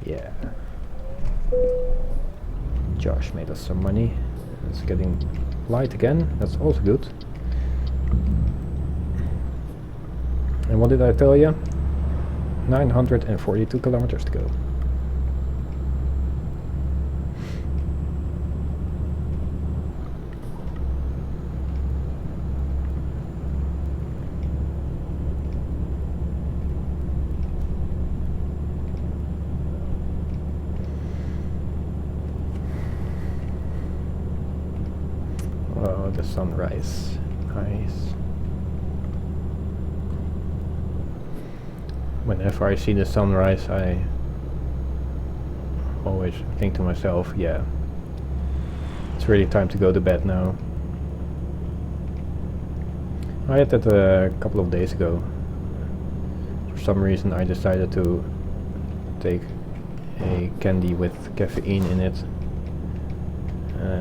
Yeah. Josh made us some money. It's getting light again. That's also good. And what did I tell you? 942 kilometers to go. Oh, the sunrise. Nice. Whenever I see the sunrise, I always think to myself, yeah, it's really time to go to bed now. I had that a couple of days ago. For some reason I decided to take a candy with caffeine in it.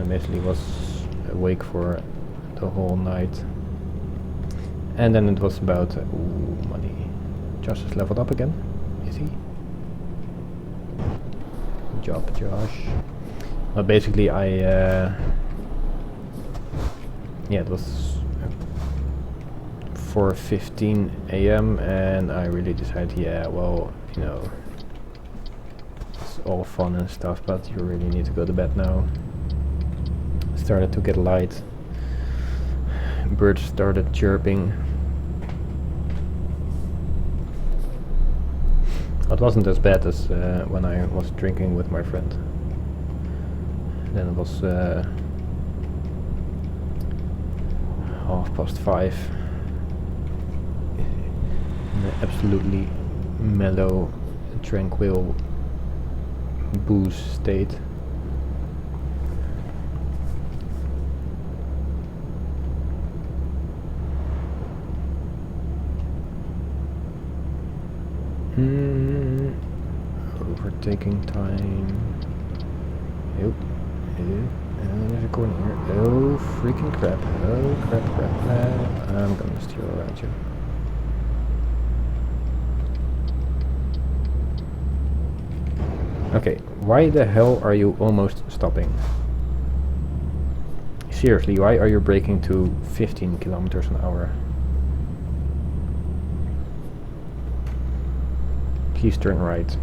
Basically was awake for the whole night. And then it was about, ooh, money. Josh has leveled up again, is he? Good job, Josh. But basically yeah, it was 4:15 AM and I really decided, yeah, well, you know, it's all fun and stuff, but you really need to go to bed now. It started to get light. Birds started chirping. It wasn't as bad as when I was drinking with my friend. Then it was 5:30 in an absolutely mellow, tranquil booze state. Overtaking time. Yep. And there's a corner here. Oh, freaking crap. Oh, crap. I'm gonna steer around you. Okay, why the hell are you almost stopping? Seriously, why are you braking to 15 kilometers an hour? Please turn right.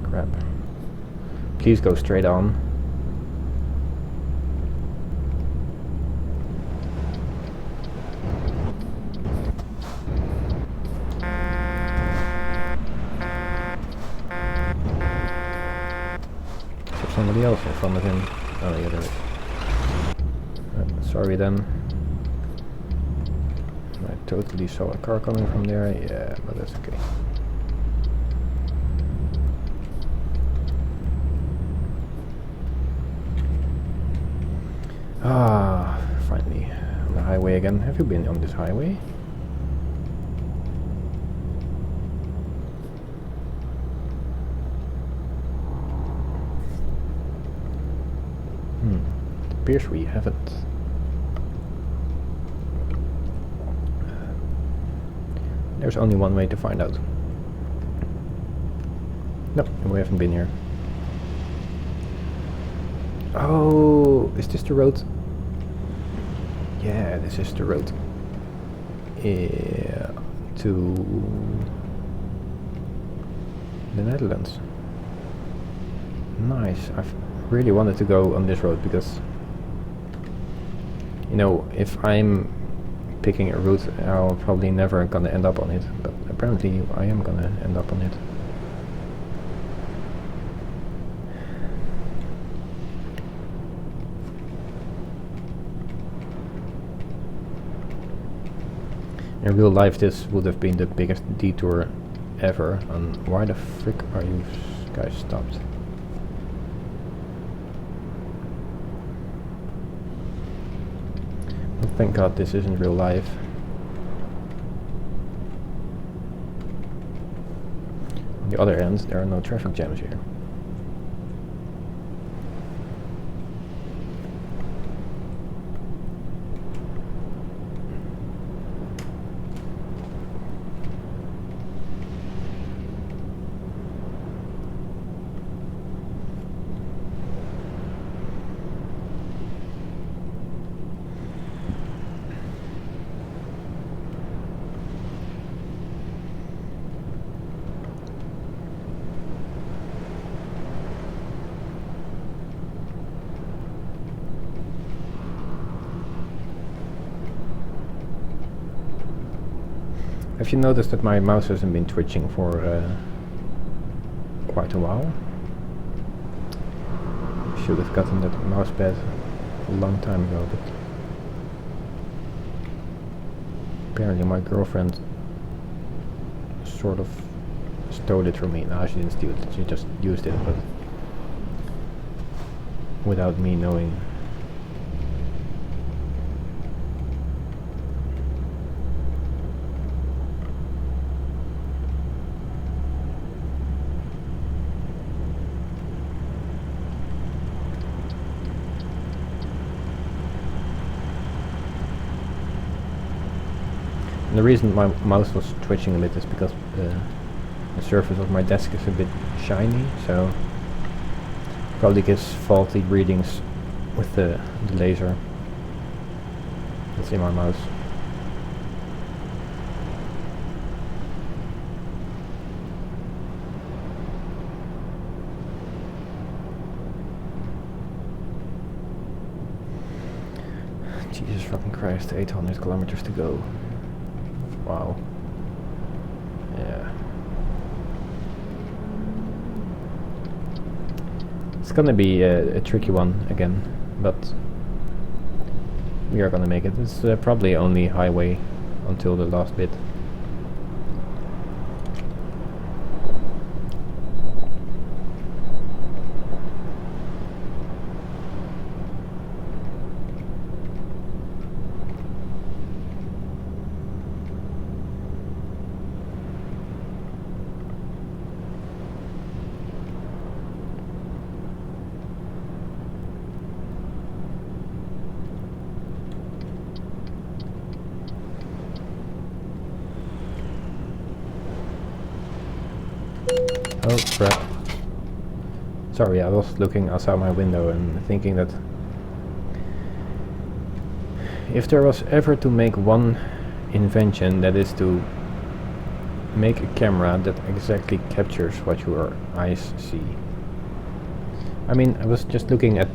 Crap. Please go straight on. Is there somebody else in front of him? Oh yeah, there is. Sorry then. I totally saw a car coming from there, yeah, but that's okay. Ah, finally, on the highway again. Have you been on this highway? It appears we haven't. There's only one way to find out. No, we haven't been here. Oh, is this the road? Yeah, this is the road. Yeah, to the Netherlands. Nice. I've really wanted to go on this road because, you know, if I'm picking a route, I'll probably never gonna end up on it, but apparently I am gonna end up on it. In real life this would have been the biggest detour ever, and why the frick are you guys stopped? Well, thank God this isn't real life. On the other hand, there are no traffic jams here. if you notice that my mouse hasn't been twitching for quite a while, should have gotten that mouse pad a long time ago, but apparently my girlfriend sort of stole it from me. No, she didn't steal it, she just used it, but without me knowing. And the reason my mouse was twitching a bit is because the surface of my desk is a bit shiny, so probably gives faulty readings with the laser that's in my mouse. Jesus fucking Christ, 800 kilometers to go. Wow. Yeah. It's gonna be a tricky one again, but we are gonna make it. It's probably only highway until the last bit. Oh crap. Sorry, I was looking outside my window and thinking that if there was ever to make one invention, that is to make a camera that exactly captures what your eyes see. I mean, I was just looking at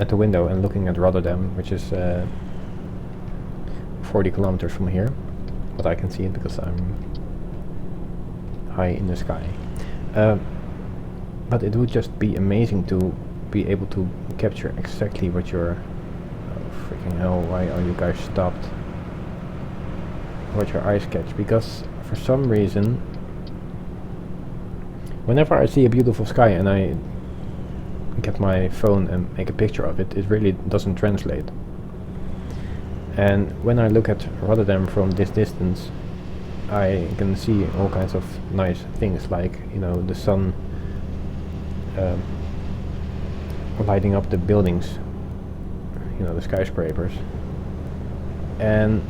the window and looking at Rotterdam, which is 40 kilometers from here, but I can see it because I'm high in the sky. But it would just be amazing to be able to capture exactly what your... Oh freaking hell, why are you guys stopped? What your eyes catch, because for some reason whenever I see a beautiful sky and I get my phone and make a picture of it, it really doesn't translate. And when I look at Rotterdam from this distance, I can see all kinds of nice things, like, you know, the sun lighting up the buildings, you know, the skyscrapers. And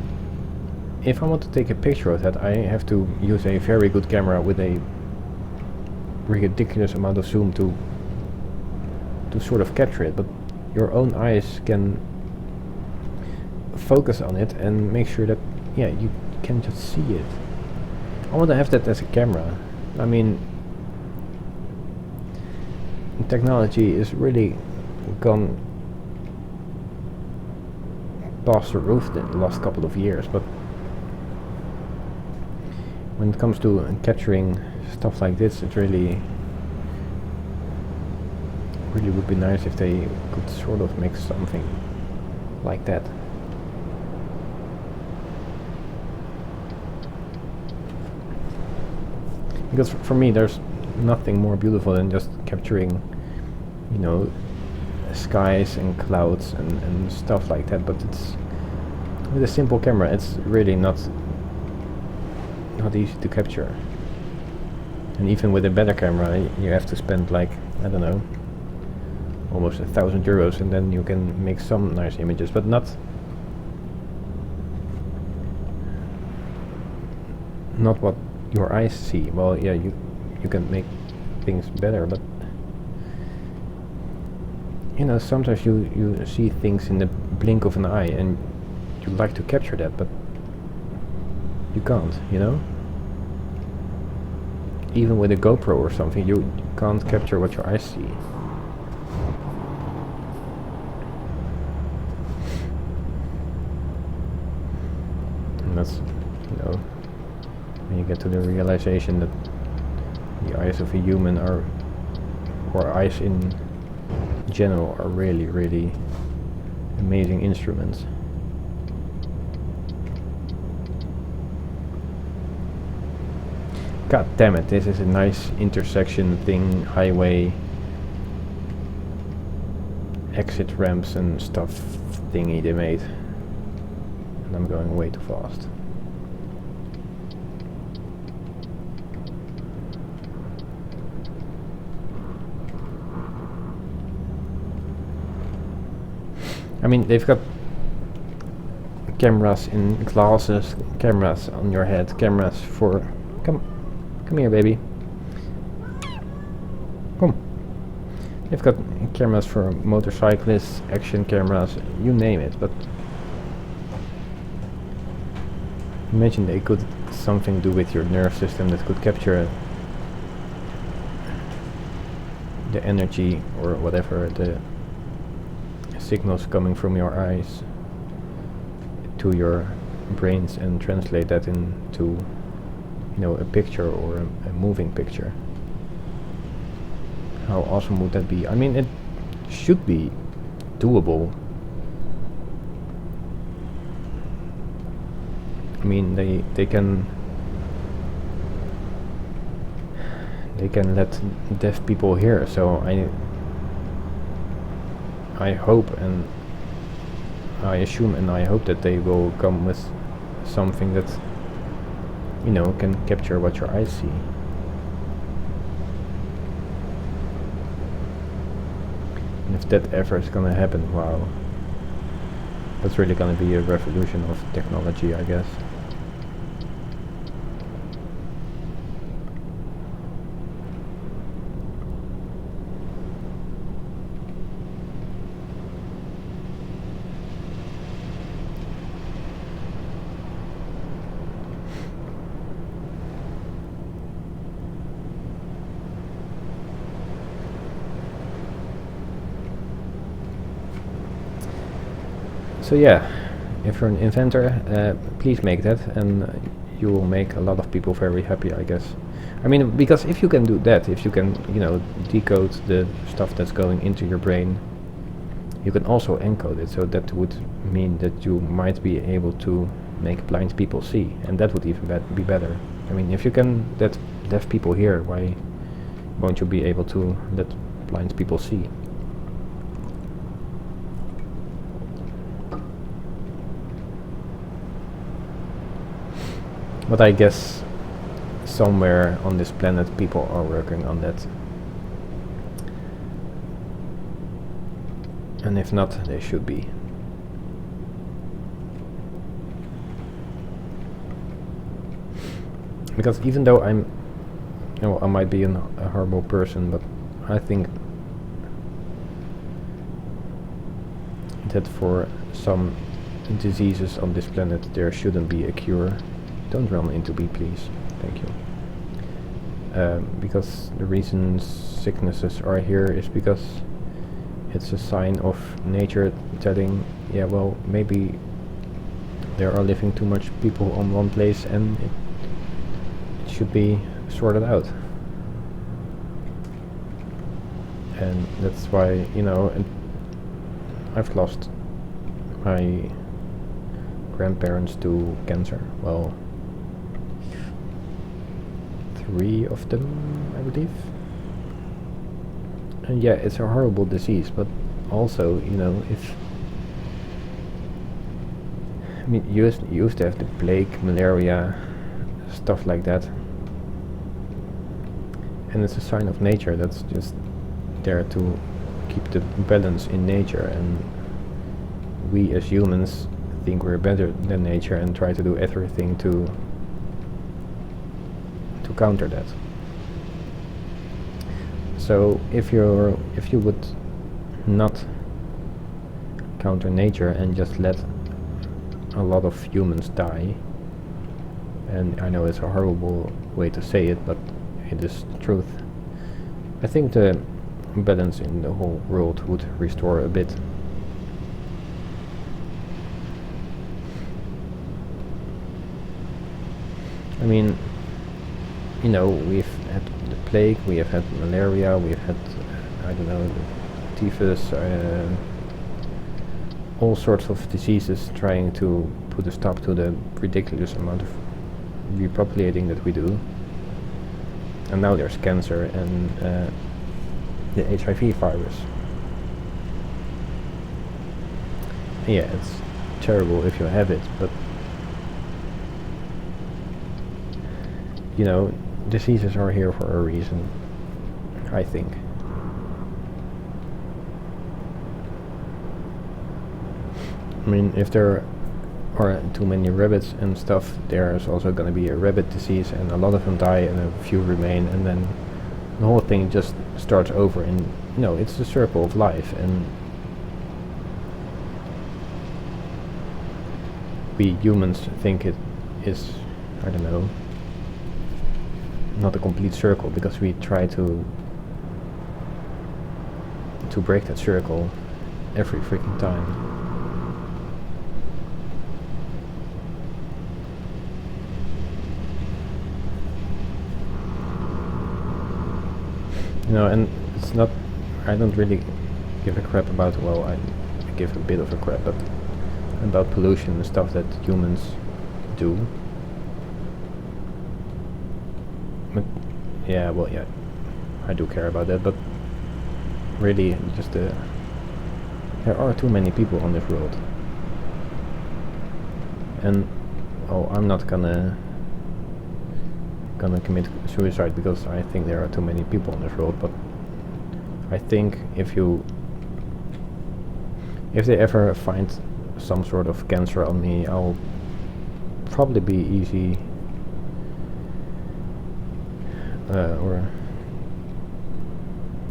if I want to take a picture of that, I have to use a very good camera with a ridiculous amount of zoom to sort of capture it, but your own eyes can focus on it and make sure that, yeah, you can just see it. I want to have that as a camera. I mean, technology is really gone past the roof the last couple of years, but when it comes to capturing stuff like this, it really would be nice if they could sort of make something like that. Because for me, there's nothing more beautiful than just capturing, you know, skies and clouds and stuff like that. But it's with a simple camera, it's really not easy to capture. And even with a better camera, you have to spend, like, I don't know, almost €1,000, and then you can make some nice images, but not what your eyes see. Well, yeah, you can make things better, but you know, sometimes you see things in the blink of an eye and you like to capture that, but you can't, you know? Even with a GoPro or something, you can't capture what your eyes see. And that's, you know, get to the realization that the eyes of a human are, or eyes in general, are really, really amazing instruments. God damn it, this is a nice intersection thing, highway, exit ramps and stuff thingy they made. And I'm going way too fast. I mean, they've got cameras in glasses, cameras on your head, cameras for... Come here, baby. Come. They've got cameras for motorcyclists, action cameras, you name it, but... Imagine they could something do with your nerve system that could capture the energy or whatever, the signals coming from your eyes to your brains and translate that into, you know, a picture or a moving picture. How awesome would that be? I mean, it should be doable. I mean, they can let deaf people hear, so I hope and I assume and I hope that they will come with something that, you know, can capture what your eyes see. And if that ever is gonna happen, wow, that's really gonna be a revolution of technology, I guess. So yeah, if you're an inventor, please make that, and you will make a lot of people very happy, I guess. I mean, because if you can do that, if you can, you know, decode the stuff that's going into your brain, you can also encode it, so that would mean that you might be able to make blind people see, and that would even be better. I mean, if you can let deaf people hear, why won't you be able to let blind people see? But I guess somewhere on this planet people are working on that. And if not, they should be. Because even though I'm, you know, I might be a horrible person, but I think that for some diseases on this planet there shouldn't be a cure. Don't run into me, please. Thank you. Because the reason sicknesses are here is because it's a sign of nature telling, yeah, well, maybe there are living too much people on one place and it should be sorted out. And that's why, you know, I've lost my grandparents to cancer. Well, 3 of them, I believe. And yeah, it's a horrible disease, but also, you know, if... I mean, you used to have the plague, malaria, stuff like that. And it's a sign of nature that's just there to keep the balance in nature, and we as humans think we're better than nature and try to do everything to counter that. So if you would not counter nature and just let a lot of humans die, and I know it's a horrible way to say it, but it is truth, I think the balance in the whole world would restore a bit. I mean, you know, we've had the plague, we have had malaria, we've had, I don't know, typhus, all sorts of diseases, trying to put a stop to the ridiculous amount of repopulating that we do. And now there's cancer and the HIV virus. Yeah, it's terrible if you have it, but you know, diseases are here for a reason, I think. I mean, if there are too many rabbits and stuff, there's also going to be a rabbit disease, and a lot of them die and a few remain, and then the whole thing just starts over. And you know, it's the circle of life, and we humans think it is, I don't know, not a complete circle, because we try to break that circle every freaking time. You know, and it's not, I don't really give a crap about, well, I give a bit of a crap, but about pollution and stuff that humans do. But yeah, well, yeah, I do care about that, but really just there are too many people on this world. And oh, I'm not gonna commit suicide because I think there are too many people on this world, but I think if they ever find some sort of cancer on me, I'll probably be easy or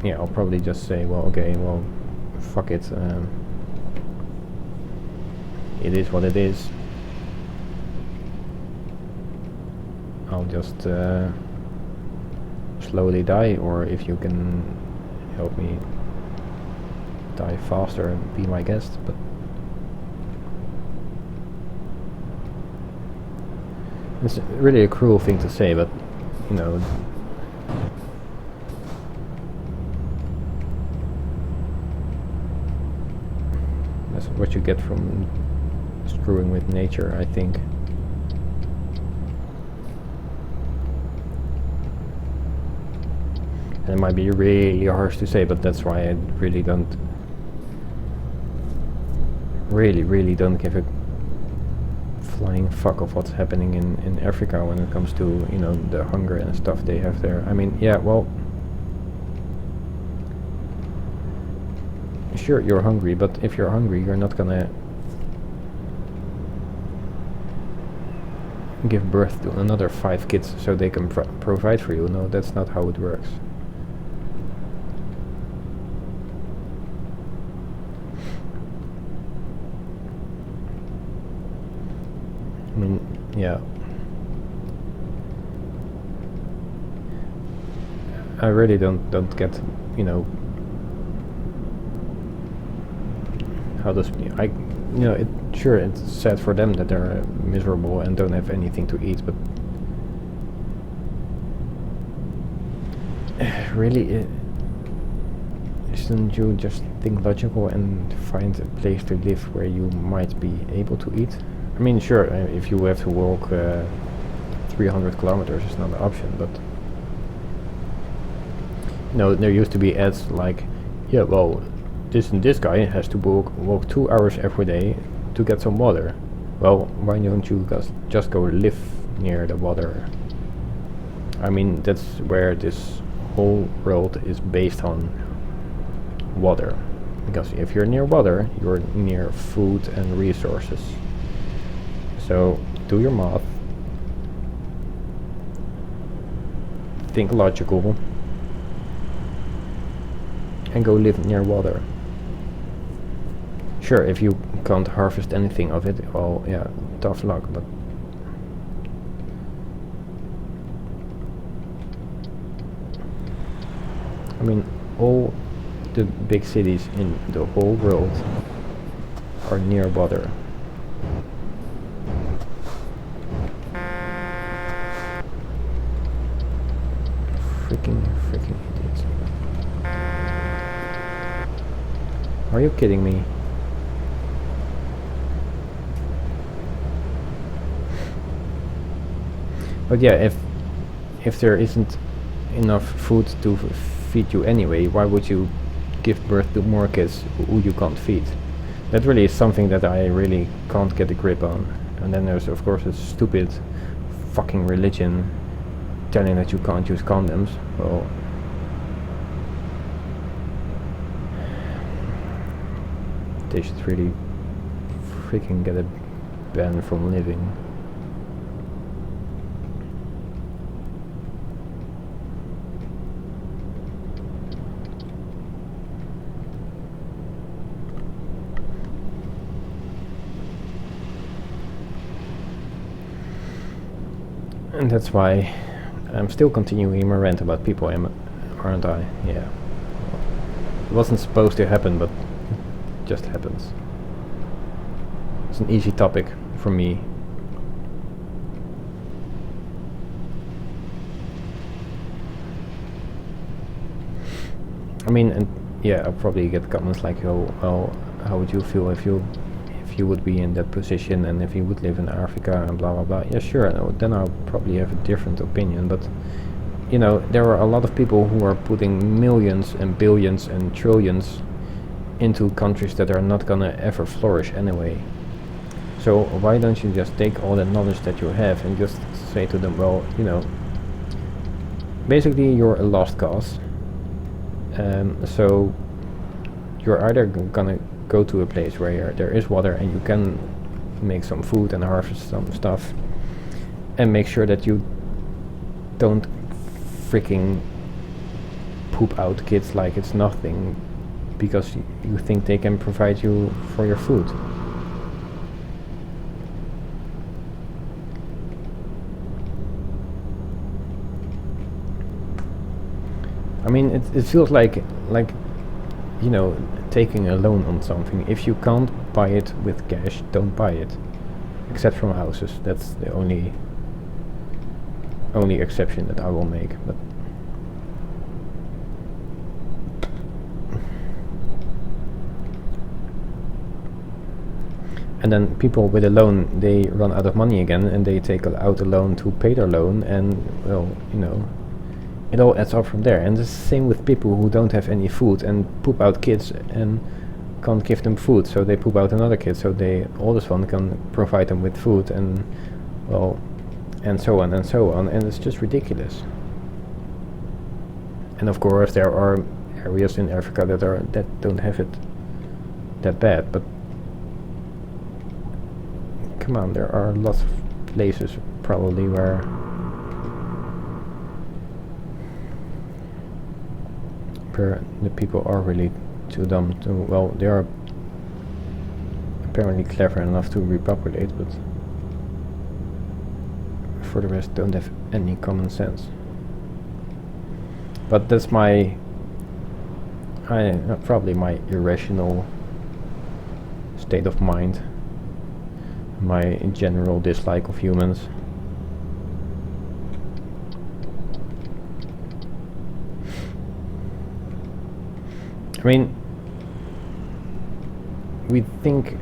yeah, I'll probably just say, well, okay, well, fuck it, it is what it is. I'll just slowly die, or if you can help me die faster, be my guest. But it's really a cruel thing to say, but you know, that's what you get from screwing with nature, I think. And it might be really harsh to say, but that's why I really don't give a flying fuck of what's happening in Africa when it comes to, you know, the hunger and stuff they have there. I mean, yeah, well, sure, you're hungry, but if you're hungry, you're not gonna give birth to another 5 kids so they can provide for you. No, that's not how it works. I mean, yeah. I really don't get, you know, how does you know, sure, it's sad for them that they're miserable and don't have anything to eat, but really, shouldn't you just think logical and find a place to live where you might be able to eat? I mean, sure, if you have to walk 300 kilometers, it's not an option, but you know, there used to be ads like, yeah, well, this guy has to walk 2 hours every day to get some water. Well, why don't you just go live near the water? I mean, that's where this whole world is based on, water. Because if you're near water, you're near food and resources. So do your math, think logical, and go live near water. Sure, if you can't harvest anything of it, well, yeah, tough luck, but I mean, all the big cities in the whole world are near water. Freaking idiots. Are you kidding me? But yeah, if there isn't enough food to feed you anyway, why would you give birth to more kids who you can't feed? That really is something that I really can't get a grip on. And then there's of course a stupid fucking religion telling that you can't use condoms. Well, they should really freaking get a ban from living. And that's why I'm still continuing my rant about people, aren't I? Yeah. It wasn't supposed to happen, but it just happens. It's an easy topic for me. I mean, and yeah, I'll probably get comments like, "Oh, well, how would you feel if you would be in that position and if you would live in Africa and blah blah blah." Yeah, sure. No, then I'll probably have a different opinion. But you know, there are a lot of people who are putting millions and billions and trillions into countries that are not gonna ever flourish anyway. So why don't you just take all the knowledge that you have and just say to them, well, you know, basically you're a lost cause. So you're either gonna go to a place where there is water and you can make some food and harvest some stuff and make sure that you don't freaking poop out kids like it's nothing because you think they can provide you for your food. I mean, it feels like you know, taking a loan on something. If you can't buy it with cash, don't buy it. Except from houses. That's the only exception that I will make. But and then people with a loan, they run out of money again and they take out a loan to pay their loan, and well, you know, it all adds up from there. And it's the same with people who don't have any food and poop out kids and can't give them food, so they poop out another kid, so the oldest one can provide them with food, and well, and so on and so on, and it's just ridiculous. And of course there are areas in Africa that don't have it that bad, but come on, there are lots of places probably where the people are really too dumb to, well, they are apparently clever enough to repopulate, but for the rest don't have any common sense. But that's probably my irrational state of mind, my general dislike of humans. I mean, we think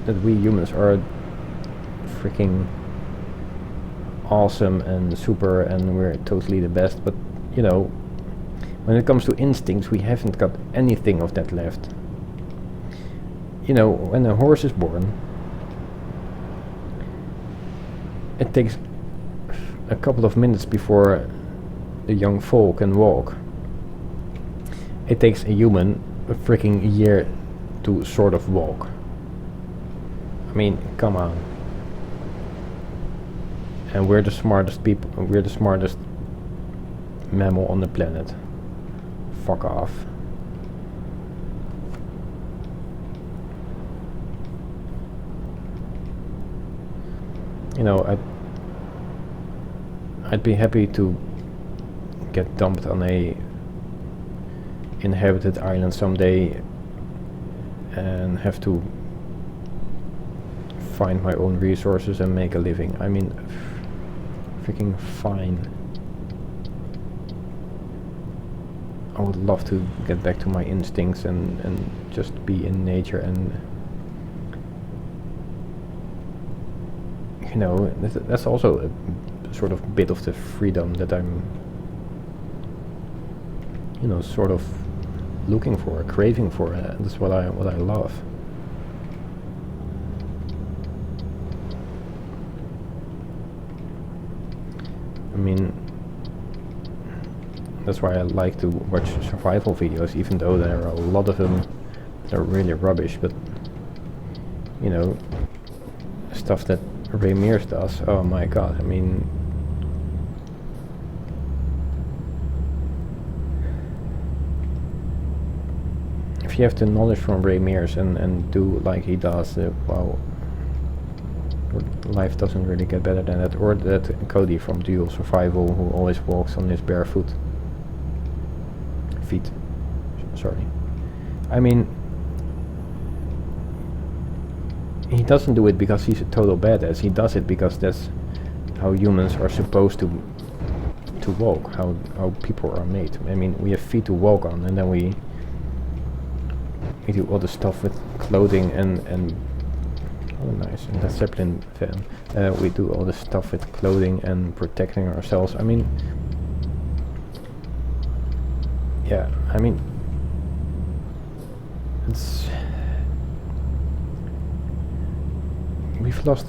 that we humans are freaking awesome and super and we're totally the best, but you know, when it comes to instincts, we haven't got anything of that left. You know, when a horse is born, it takes a couple of minutes before the young foal can walk. It takes a human a freaking year to sort of walk. I mean, come on. And we're the smartest people, we're the smartest mammal on the planet. Fuck off. You know, I'd be happy to get dumped on a inhabited island someday and have to find my own resources and make a living. I mean, freaking fine. I would love to get back to my instincts and just be in nature, and you know, that's also a sort of bit of the freedom that I'm, you know, sort of looking for, craving for. That's what I love. I mean, that's why I like to watch survival videos, even though there are a lot of them that are really rubbish. But you know, stuff that Ray Mears does, oh my god, I mean, if you have the knowledge from Ray Mears and do like he does, well, life doesn't really get better than that. Or that Cody from Dual Survival, who always walks on his barefoot feet. Sorry. I mean, he doesn't do it because he's a total badass. He does it because that's how humans are supposed to walk, how people are made. I mean, we have feet to walk on, and then we do all the stuff with clothing and oh nice, and that Zeppelin fan. We do all the stuff with clothing and protecting ourselves. I mean, yeah, I mean, it's, we've lost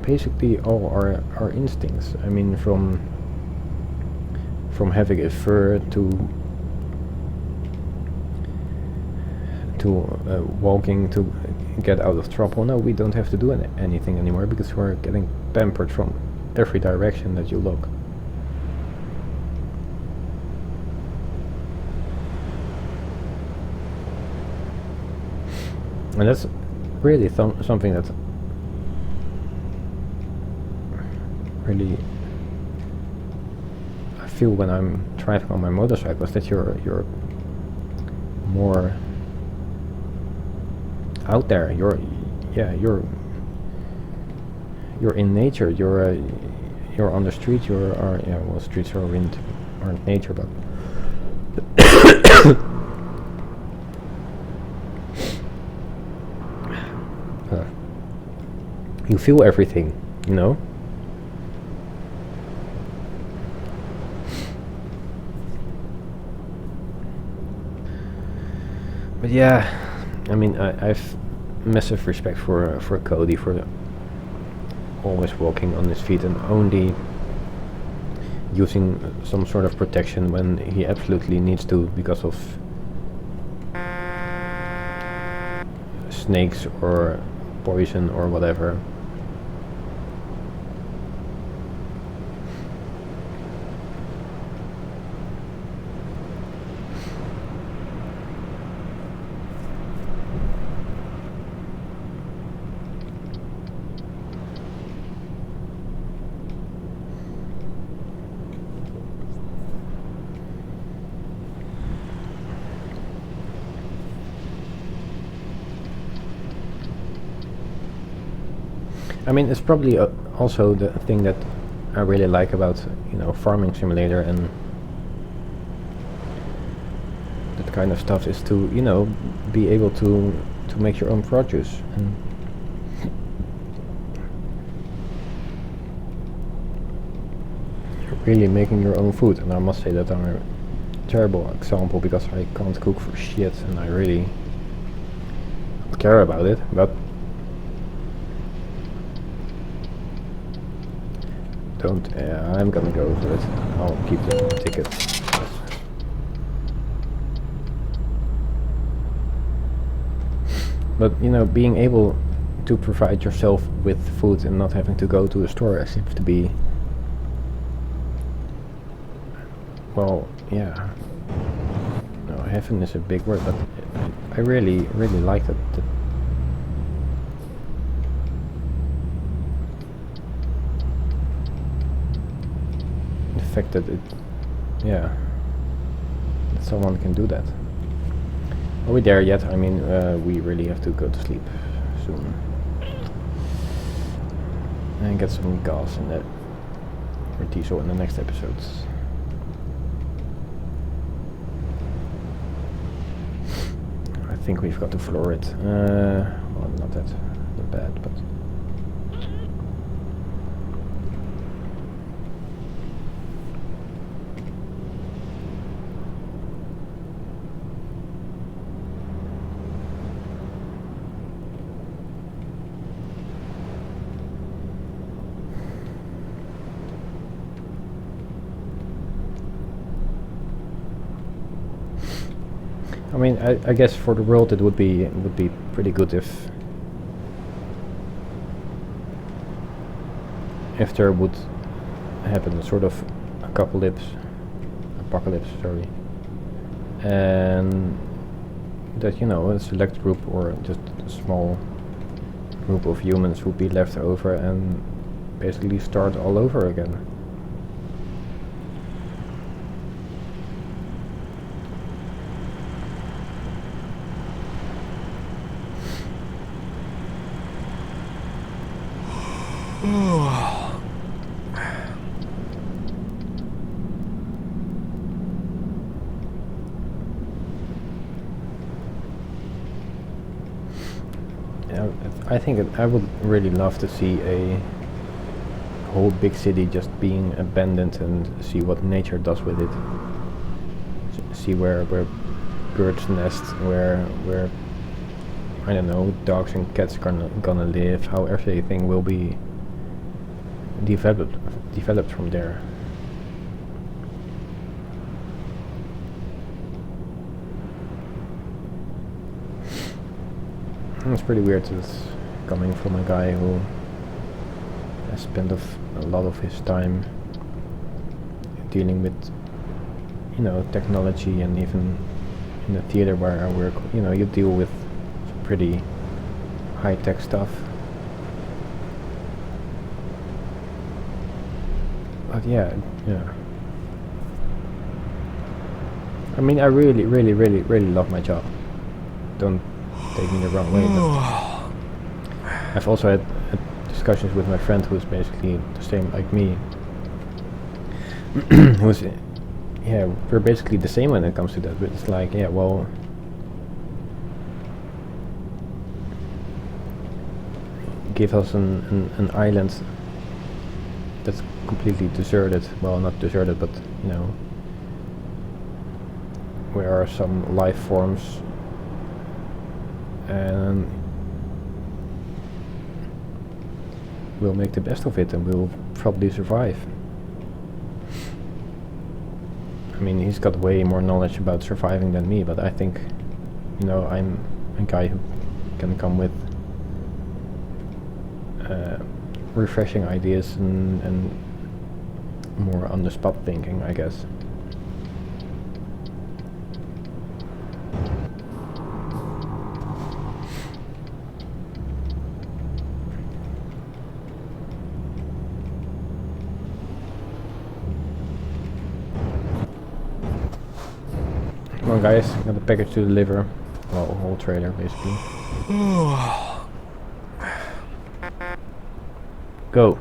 basically all our instincts. I mean, from having a fur to walking to get out of trouble. No, we don't have to do anything anymore because we're getting pampered from every direction that you look. And that's really something that really I feel when I'm driving on my motorcycle, is that you're more out there. You're in nature. You're on the street. Well, streets aren't nature, but you feel everything, you know. But yeah, I mean, I've massive respect for Cody for always walking on his feet and only using some sort of protection when he absolutely needs to because of snakes or poison or whatever. I mean, it's probably also the thing that I really like about, you know, Farming Simulator and that kind of stuff is to, you know, be able to make your own produce and you're really making your own food. And I must say that I'm a terrible example because I can't cook for shit and I really care about it, but I'm gonna go for it. I'll keep the ticket. But you know, being able to provide yourself with food and not having to go to a store seems to be, well, yeah. No, heaven is a big word, but I really like that. The fact that that someone can do that. Are we there yet? I mean, we really have to go to sleep soon and get some gas in that or diesel in the next episodes. think we've got to floor it. Well, not that bad, but... I mean, I guess for the world it would be pretty good if there would happen sort of apocalypse, sorry, and that, you know, a select group or just a small group of humans would be left over and basically start all over again. I think I would really love to see a whole big city just being abandoned and see what nature does with it. See where birds nest, where I don't know, dogs and cats gonna live, how everything will be developed from there. It's pretty weird that it's coming from a guy who has spent a lot of his time dealing with, you know, technology, and even in the theater where I work, you know, you deal with pretty high-tech stuff. But yeah. I mean, I really love my job. Don't take me the wrong way, but I've also had discussions with my friend who's basically the same like me. Who's, yeah, we're basically the same when it comes to that, but it's like, yeah, well, give us an island that's completely deserted, well, not deserted, but, you know, where are some life forms, and we'll make the best of it and we'll probably survive. I mean, he's got way more knowledge about surviving than me, but I think, you know, I'm a guy who can come with refreshing ideas and more on the spot thinking, I guess. Come on, guys, got a package to deliver. Well, a whole trailer, basically. Go.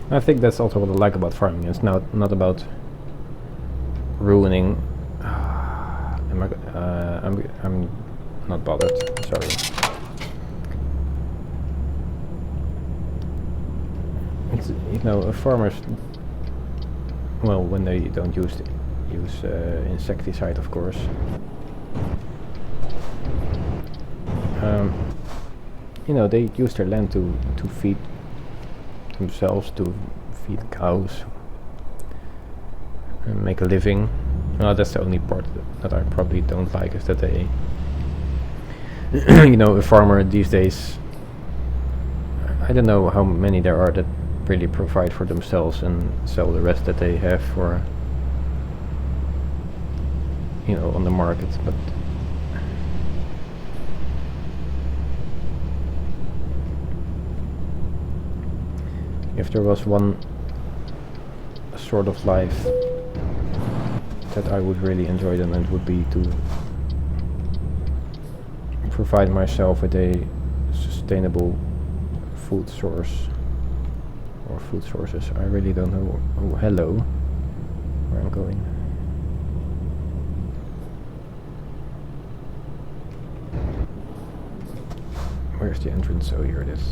I think that's also what I like about farming. It's not about ruining. I'm not bothered. Sorry. It's, you know, farmers. Well, when they don't use insecticide, of course. You know, they use their land to feed themselves, to feed cows and make a living. Well, that's the only part that I probably don't like, is that they you know, a farmer these days, I don't know how many there are that really provide for themselves and sell the rest that they have for, you know, on the market, but if there was one sort of life that I would really enjoy, then it would be to provide myself with a sustainable food source or food sources. I really don't know. Oh, hello, where I'm going. Where's the entrance? Oh, here it is.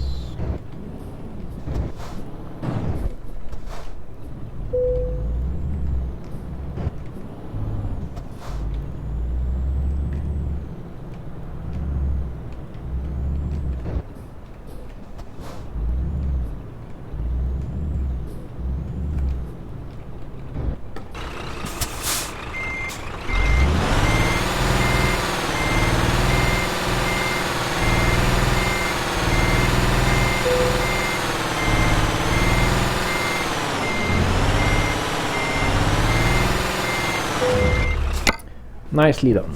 Nicely done.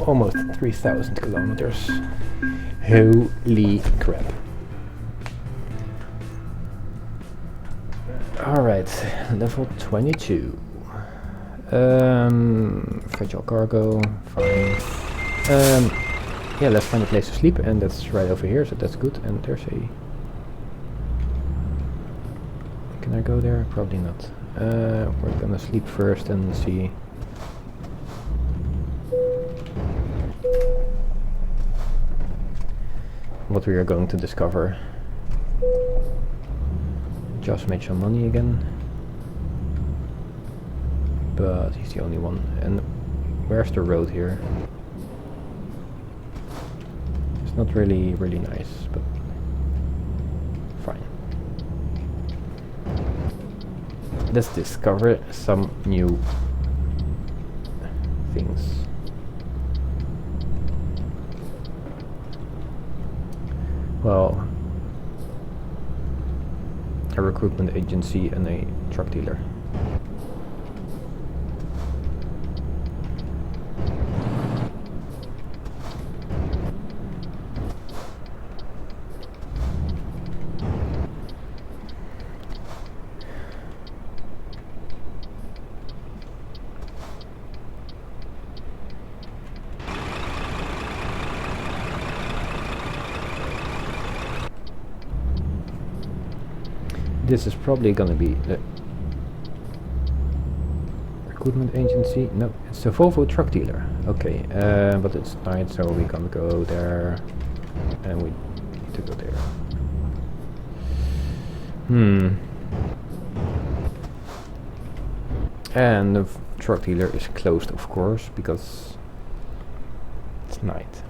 Almost 3,000 kilometers. Holy crap. Alright, level 22. Fragile cargo, fine. Yeah, let's find a place to sleep, and that's right over here, so that's good. And there's a... Can I go there? Probably not. We're gonna sleep first and see... what we are going to discover. Just made some money again, but he's the only one. And where's the road here? It's not really nice, but fine. Let's discover some new things. Well, a recruitment agency and a truck dealer. This is probably gonna be the recruitment agency. No, it's the Volvo truck dealer. Okay, but it's night, so we can't go there, and we need to go there. And the truck dealer is closed, of course, because it's night.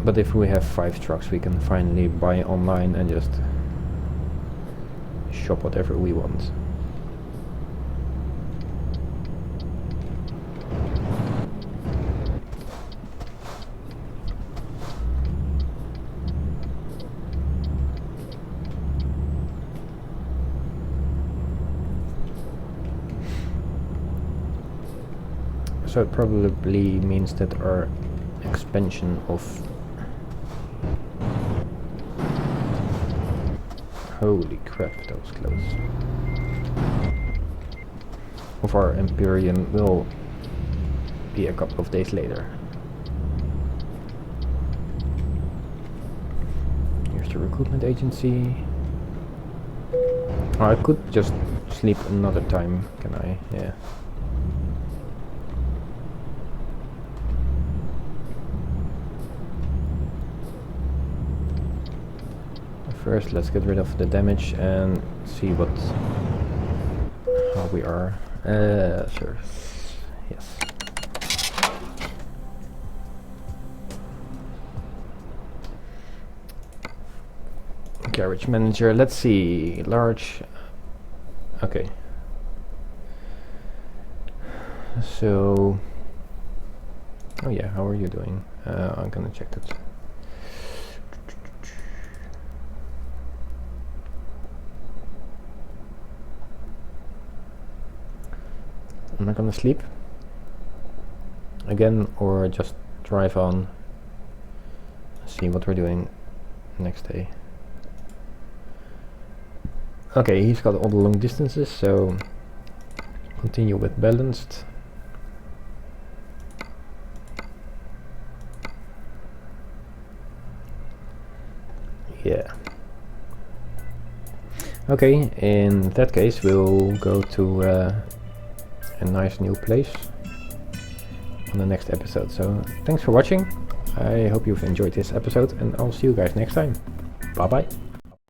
But if we have 5 trucks, we can finally buy online and just shop whatever we want. So it probably means that our expansion of... Holy crap, that was close. Of our Empyrean will be a couple of days later. Here's the recruitment agency. Oh, I could just sleep another time, can I? Yeah. First, let's get rid of the damage and see how we are. Sure. Yes. Garage manager. Let's see. Large. Okay. So. Oh yeah. How are you doing? I'm gonna check that. Am I gonna sleep again or just drive on, see what we're doing next day. Okay, he's got all the long distances, so continue with balanced. Yeah. Okay, in that case we'll go to a nice new place on the next episode. So thanks for watching. I hope you've enjoyed this episode, and I'll see you guys next time. Bye bye.